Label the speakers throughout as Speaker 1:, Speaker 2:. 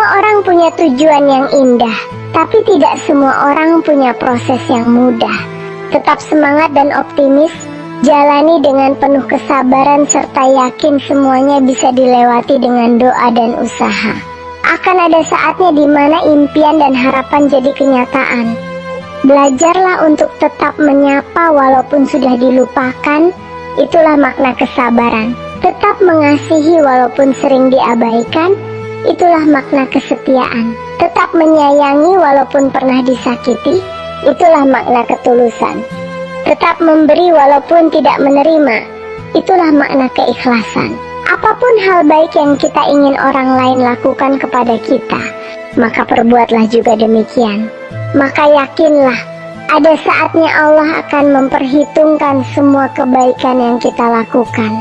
Speaker 1: Semua orang punya tujuan yang indah, tapi tidak semua orang punya proses yang mudah. Tetap semangat dan optimis, jalani dengan penuh kesabaran serta yakin semuanya bisa dilewati dengan doa dan usaha. Akan ada saatnya di mana impian dan harapan jadi kenyataan. Belajarlah untuk tetap menyapa walaupun sudah dilupakan, itulah makna kesabaran. Tetap mengasihi walaupun sering diabaikan, itulah makna kesetiaan. Tetap menyayangi walaupun pernah disakiti, itulah makna ketulusan. Tetap memberi walaupun tidak menerima, itulah makna keikhlasan. Apapun hal baik yang kita ingin orang lain lakukan kepada kita, maka perbuatlah juga demikian. Maka yakinlah, ada saatnya Allah akan memperhitungkan semua kebaikan yang kita lakukan.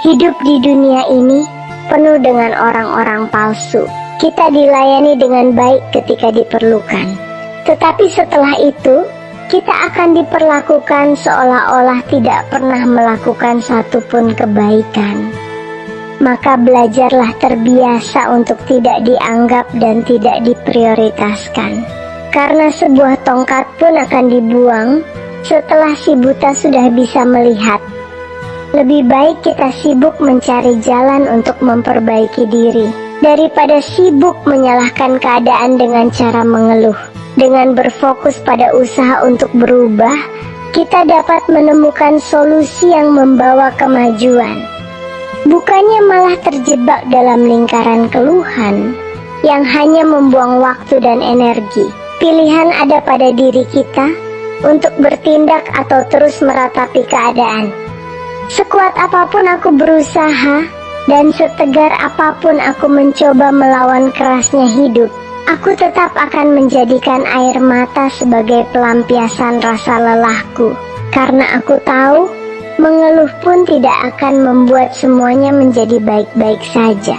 Speaker 1: Hidup di dunia ini penuh dengan orang-orang palsu. Kita dilayani dengan baik ketika diperlukan, tetapi setelah itu kita akan diperlakukan seolah-olah tidak pernah melakukan satupun kebaikan. Maka belajarlah terbiasa untuk tidak dianggap dan tidak diprioritaskan. Karena sebuah tongkat pun akan dibuang setelah si buta sudah bisa melihat. Lebih baik kita sibuk mencari jalan untuk memperbaiki diri, daripada sibuk menyalahkan keadaan dengan cara mengeluh. Dengan berfokus pada usaha untuk berubah, kita dapat menemukan solusi yang membawa kemajuan. Bukannya malah terjebak dalam lingkaran keluhan yang hanya membuang waktu dan energi. Pilihan ada pada diri kita untuk bertindak atau terus meratapi keadaan. Sekuat apapun aku berusaha, dan setegar apapun aku mencoba melawan kerasnya hidup, aku tetap akan menjadikan air mata sebagai pelampiasan rasa lelahku. Karena aku tahu, mengeluh pun tidak akan membuat semuanya menjadi baik-baik saja.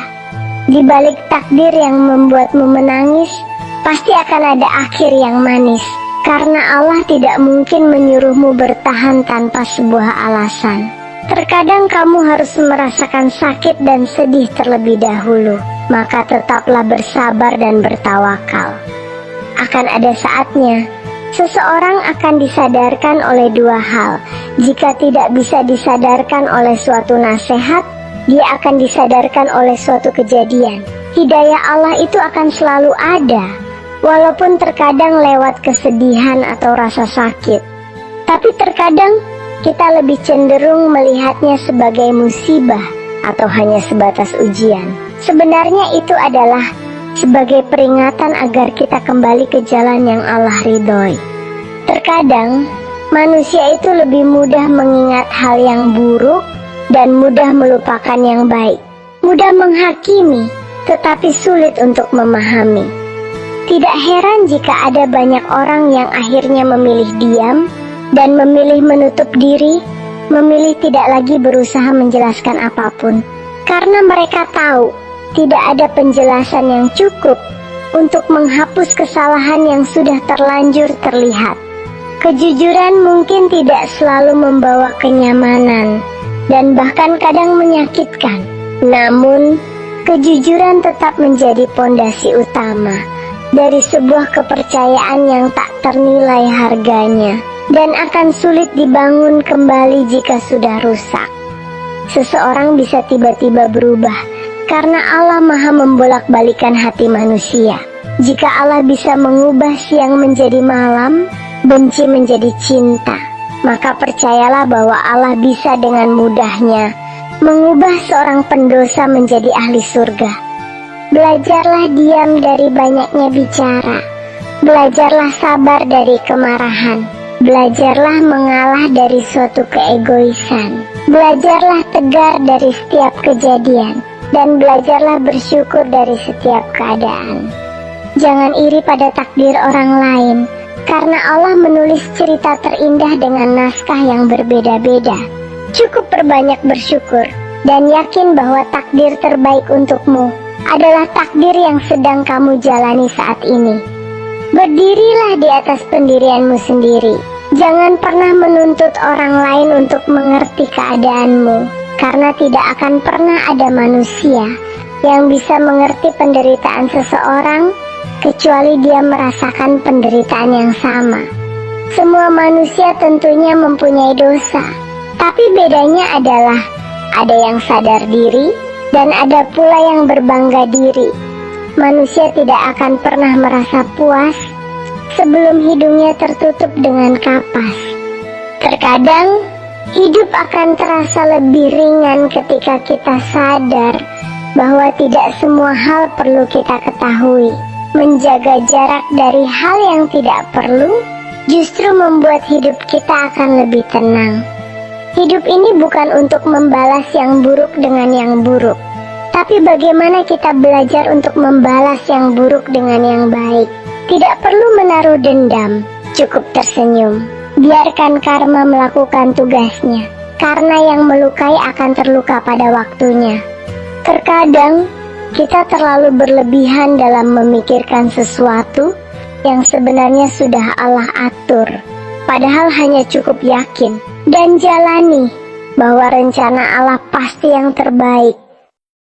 Speaker 1: Di balik takdir yang membuatmu menangis, pasti akan ada akhir yang manis. Karena Allah tidak mungkin menyuruhmu bertahan tanpa sebuah alasan. Terkadang kamu harus merasakan sakit dan sedih terlebih dahulu, maka tetaplah bersabar dan bertawakal. Akan ada saatnya, seseorang akan disadarkan oleh dua hal. Jika tidak bisa disadarkan oleh suatu nasihat, dia akan disadarkan oleh suatu kejadian. Hidayah Allah itu akan selalu ada, walaupun terkadang lewat kesedihan atau rasa sakit. Tapi terkadang kita lebih cenderung melihatnya sebagai musibah atau hanya sebatas ujian. Sebenarnya itu adalah sebagai peringatan agar kita kembali ke jalan yang Allah ridhoi. Terkadang manusia itu lebih mudah mengingat hal yang buruk dan mudah melupakan yang baik. Mudah menghakimi, tetapi sulit untuk memahami. Tidak heran jika ada banyak orang yang akhirnya memilih diam dan memilih menutup diri, memilih tidak lagi berusaha menjelaskan apapun. Karena mereka tahu, tidak ada penjelasan yang cukup untuk menghapus kesalahan yang sudah terlanjur terlihat. Kejujuran mungkin tidak selalu membawa kenyamanan, dan bahkan kadang menyakitkan. Namun, kejujuran tetap menjadi pondasi utama dari sebuah kepercayaan yang tak ternilai harganya, dan akan sulit dibangun kembali jika sudah rusak. Seseorang bisa tiba-tiba berubah karena Allah Maha membolak-balikan hati manusia. Jika Allah bisa mengubah siang menjadi malam, benci menjadi cinta, maka percayalah bahwa Allah bisa dengan mudahnya mengubah seorang pendosa menjadi ahli surga. Belajarlah diam dari banyaknya bicara. Belajarlah sabar dari kemarahan. Belajarlah mengalah dari suatu keegoisan. Belajarlah tegar dari setiap kejadian. Dan belajarlah bersyukur dari setiap keadaan. Jangan iri pada takdir orang lain, karena Allah menulis cerita terindah dengan naskah yang berbeda-beda. Cukup perbanyak bersyukur, dan yakin bahwa takdir terbaik untukmu adalah takdir yang sedang kamu jalani saat ini. Berdirilah di atas pendirianmu sendiri. Jangan pernah menuntut orang lain untuk mengerti keadaanmu, karena tidak akan pernah ada manusia yang bisa mengerti penderitaan seseorang, kecuali dia merasakan penderitaan yang sama. Semua manusia tentunya mempunyai dosa, tapi bedanya adalah ada yang sadar diri dan ada pula yang berbangga diri. Manusia tidak akan pernah merasa puas sebelum hidungnya tertutup dengan kapas. Terkadang hidup akan terasa lebih ringan ketika kita sadar bahwa tidak semua hal perlu kita ketahui. Menjaga jarak dari hal yang tidak perlu justru membuat hidup kita akan lebih tenang. Hidup ini bukan untuk membalas yang buruk dengan yang buruk, tapi bagaimana kita belajar untuk membalas yang buruk dengan yang baik. Tidak perlu menaruh dendam, cukup tersenyum. Biarkan karma melakukan tugasnya, karena yang melukai akan terluka pada waktunya. Terkadang kita terlalu berlebihan dalam memikirkan sesuatu yang sebenarnya sudah Allah atur, padahal hanya cukup yakin dan jalani bahwa rencana Allah pasti yang terbaik.